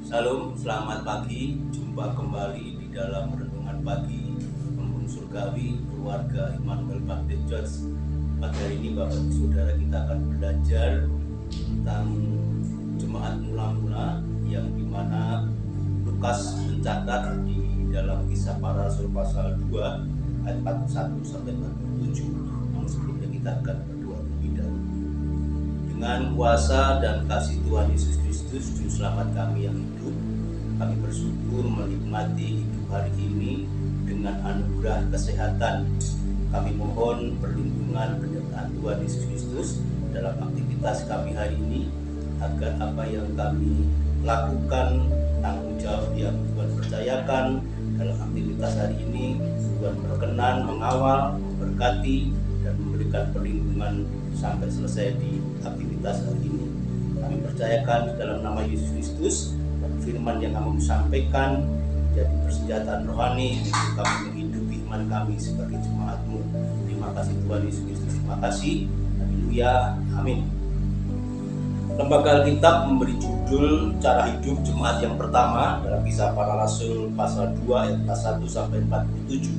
Salam, selamat pagi. Jumpa kembali di dalam renungan pagi Embun Surgawi Keluarga Immanuel Baptist Church. Pada hari ini Bapak Ibu Saudara, kita akan belajar tentang jemaat mula-mula yang dimana Lukas mencatat di dalam Kisah Para Rasul pasal 2 ayat 41 sampai 47. Namun sebelumnya kita akan berdoa terlebih dahulu. Dengan kuasa dan kasih Tuhan Yesus Kristus, Juru Selamat kami yang hidup, kami bersyukur menikmati hidup hari ini dengan anugerah kesehatan. Kami mohon perlindungan penyertaan Tuhan Yesus Kristus dalam aktivitas kami hari ini, agar apa yang kami lakukan, tanggung jawab yang Tuhan percayakan dalam aktivitas hari ini, Tuhan berkenan mengawal, memberkati, dan memberikan perlindungan sampai selesai di aktivitas hari ini. Kami percayakan dalam nama Yesus Kristus, firman yang kami sampaikan menjadi persenjataan rohani untuk kami menghidupi iman kami sebagai jemaat-Mu. Terima kasih Tuhan Yesus Kristus, terima kasih. Haleluya, amin. Lembaga Alkitab memberi judul cara hidup jemaat yang pertama dalam Kisah Para Rasul pasal 2 ayat 1 sampai 47.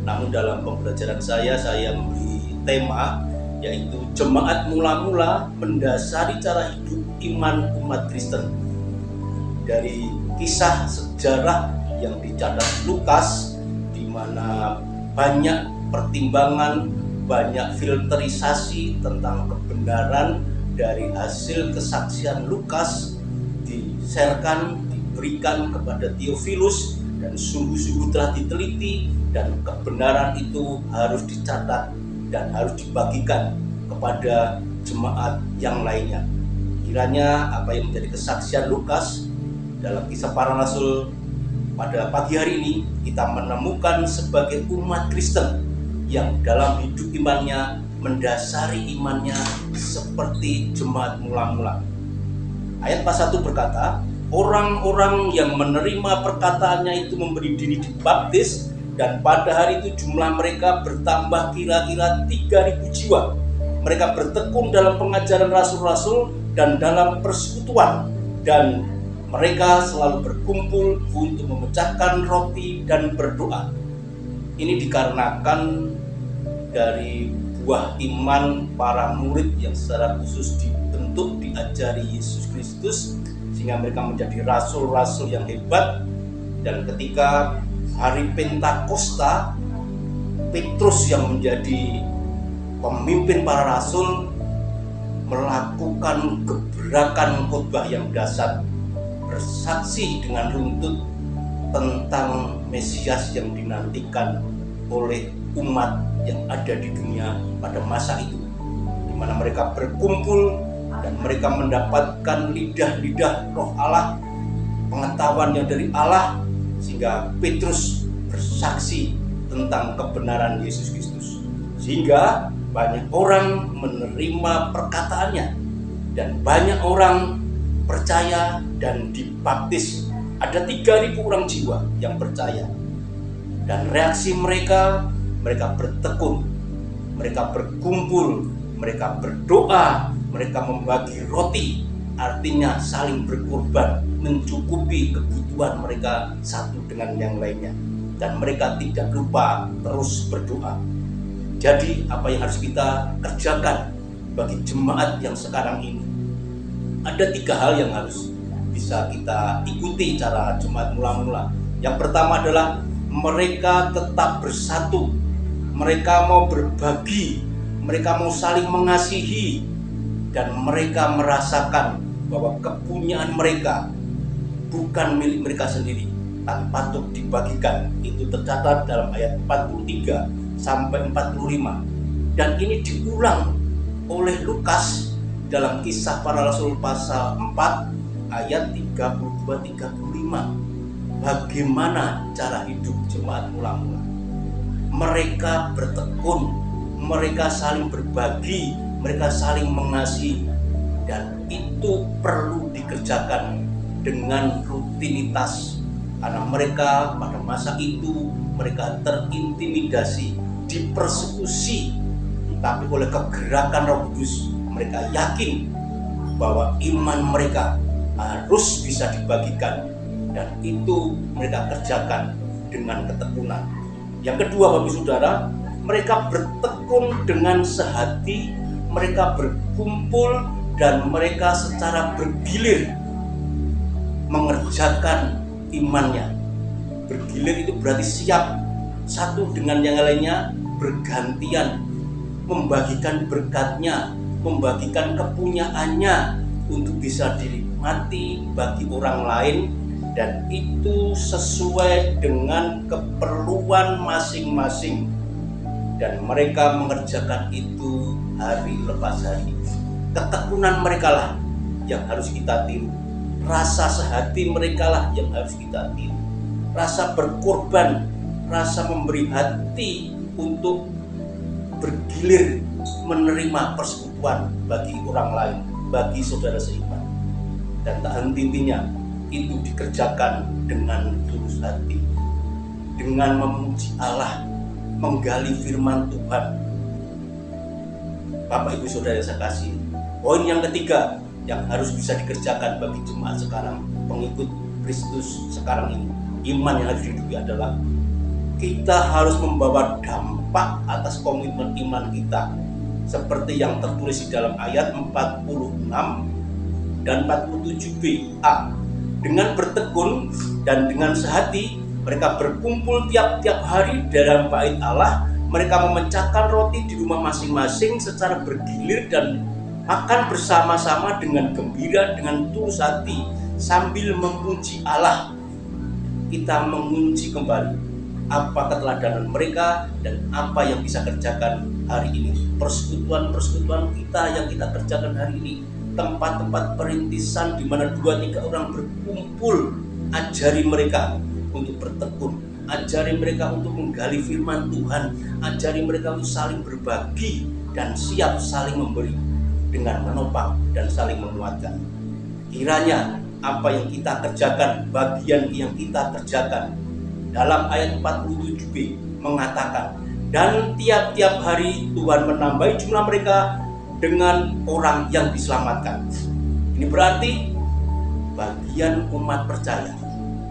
Namun dalam pembelajaran saya memberi tema yaitu jemaat mula-mula mendasari cara hidup iman umat Kristen. Dari kisah sejarah yang dicatat Lukas, di mana banyak pertimbangan, banyak filterisasi tentang kebenaran dari hasil kesaksian Lukas diserahkan, diberikan kepada Theophilus, dan sungguh-sungguh telah diteliti, dan kebenaran itu harus dicatat dan harus dibagikan kepada jemaat yang lainnya. Kiranya apa yang menjadi kesaksian Lukas dalam Kisah Para Rasul pada pagi hari ini kita menemukan sebagai umat Kristen yang dalam hidup imannya mendasari imannya seperti jemaat mula-mula. Ayat 1 berkata, orang-orang yang menerima perkataannya itu memberi diri dibaptis, dan pada hari itu jumlah mereka bertambah kira-kira 3.000 jiwa. Mereka bertekun dalam pengajaran rasul-rasul dan dalam persekutuan, dan mereka selalu berkumpul untuk memecahkan roti dan berdoa. Ini dikarenakan dari buah iman para murid yang secara khusus dibentuk, diajari Yesus Kristus, sehingga mereka menjadi rasul-rasul yang hebat. Dan ketika hari Pentakosta, Petrus yang menjadi pemimpin para rasul melakukan gebrakan khotbah yang dahsyat, bersaksi dengan runtut tentang Mesias yang dinantikan oleh umat yang ada di dunia pada masa itu, di mana mereka berkumpul dan mereka mendapatkan lidah-lidah roh Allah, pengetahuan yang dari Allah, sehingga Petrus bersaksi tentang kebenaran Yesus Kristus, sehingga banyak orang menerima perkataannya dan banyak orang percaya dan dibaptis. Ada 3.000 orang jiwa yang percaya, dan reaksi mereka bertekun, mereka berkumpul, mereka berdoa, mereka membagi roti, artinya saling berkorban, mencukupi kebutuhan mereka satu dengan yang lainnya, dan mereka tidak lupa terus berdoa. Jadi apa yang harus kita kerjakan bagi jemaat yang sekarang ini? Ada 3 hal yang harus bisa kita ikuti cara jemaat mula-mula. Yang pertama adalah mereka tetap bersatu, mereka mau berbagi, mereka mau saling mengasihi, dan mereka merasakan bahwa kepunyaan mereka bukan milik mereka sendiri, tapi patut dibagikan. Itu tercatat dalam ayat 43 sampai 45. Dan ini diulang oleh Lukas dalam Kisah Para Rasul pasal 4 ayat 32-35. Bagaimana cara hidup jemaat mula-mula? Mereka bertekun, mereka saling berbagi, mereka saling mengasihi, dan itu perlu dikerjakan dengan rutinitas, karena mereka pada masa itu mereka terintimidasi, dipersekusi, tapi oleh kegerakan Roh Kudus mereka yakin bahwa iman mereka harus bisa dibagikan, dan itu mereka kerjakan dengan ketekunan. Yang kedua, Bapak Saudara, mereka bertekun dengan sehati, mereka berkumpul dan mereka secara bergilir mengerjakan imannya. Bergilir itu berarti siap satu dengan yang lainnya, bergantian membagikan berkatnya, membagikan kepunyaannya untuk bisa dinikmati bagi orang lain, dan itu sesuai dengan keperluan masing-masing, dan mereka mengerjakan itu hari lepas hari. Ketekunan mereka lah yang harus kita tiru, rasa sehati mereka lah yang harus kita tiru, rasa berkorban, rasa memberi hati untuk bergilir menerima persekutuan bagi orang lain, bagi saudara seiman. Dan tak henti-hentinya itu dikerjakan dengan tulus hati, dengan memuji Allah, menggali firman Tuhan. Bapak Ibu Saudara yang saya kasih, poin yang ketiga yang harus bisa dikerjakan bagi jemaat sekarang, pengikut Kristus sekarang ini, iman yang harus dihidupi adalah kita harus membawa dampak atas komitmen iman kita, seperti yang tertulis di dalam ayat 46 dan 47b-a. Dengan bertekun dan dengan sehati, mereka berkumpul tiap-tiap hari dalam bait Allah. Mereka memecahkan roti di rumah masing-masing secara bergilir dan makan bersama-sama dengan gembira, dengan tulus hati, sambil memuji Allah. Kita mengunci kembali apa keteladanan mereka dan apa yang bisa kerjakan hari ini. Persekutuan-persekutuan kita yang kita kerjakan hari ini, tempat-tempat perintisan di mana 2-3 orang berkumpul, ajari mereka untuk bertekun, ajari mereka untuk menggali firman Tuhan, ajari mereka untuk saling berbagi dan siap saling memberi dengan menopang dan saling menguatkan. Kiranya apa yang kita kerjakan, bagian yang kita kerjakan dalam ayat 47b mengatakan, dan tiap-tiap hari Tuhan menambahi jumlah mereka dengan orang yang diselamatkan. Ini berarti bagian umat percaya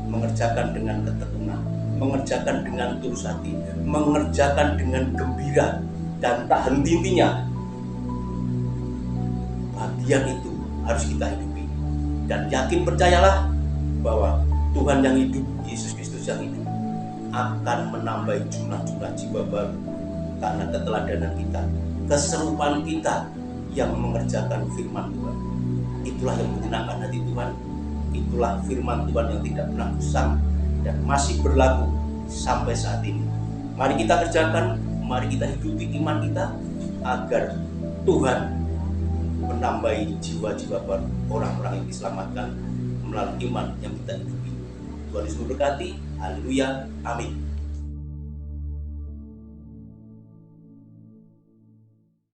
mengerjakan dengan ketekunan, mengerjakan dengan tulus hati, mengerjakan dengan gembira dan tak henti-hentinya. Bagian itu harus kita hidupi, dan yakin percayalah bahwa Tuhan yang hidup, Yesus Kristus yang hidup, akan menambah jumlah-jumlah jiwa baru karena keteladanan kita, keserupaan kita yang mengerjakan firman Tuhan. Itulah yang menyenangkan hati Tuhan. Itulah firman Tuhan yang tidak pernah usang dan masih berlaku sampai saat ini. Mari kita kerjakan, mari kita hidupi iman kita agar Tuhan menambahi jiwa-jiwa baru, orang-orang yang diselamatkan melalui iman yang kita hidupi. Tuhan Yesus memberkati. Haleluya. Amin.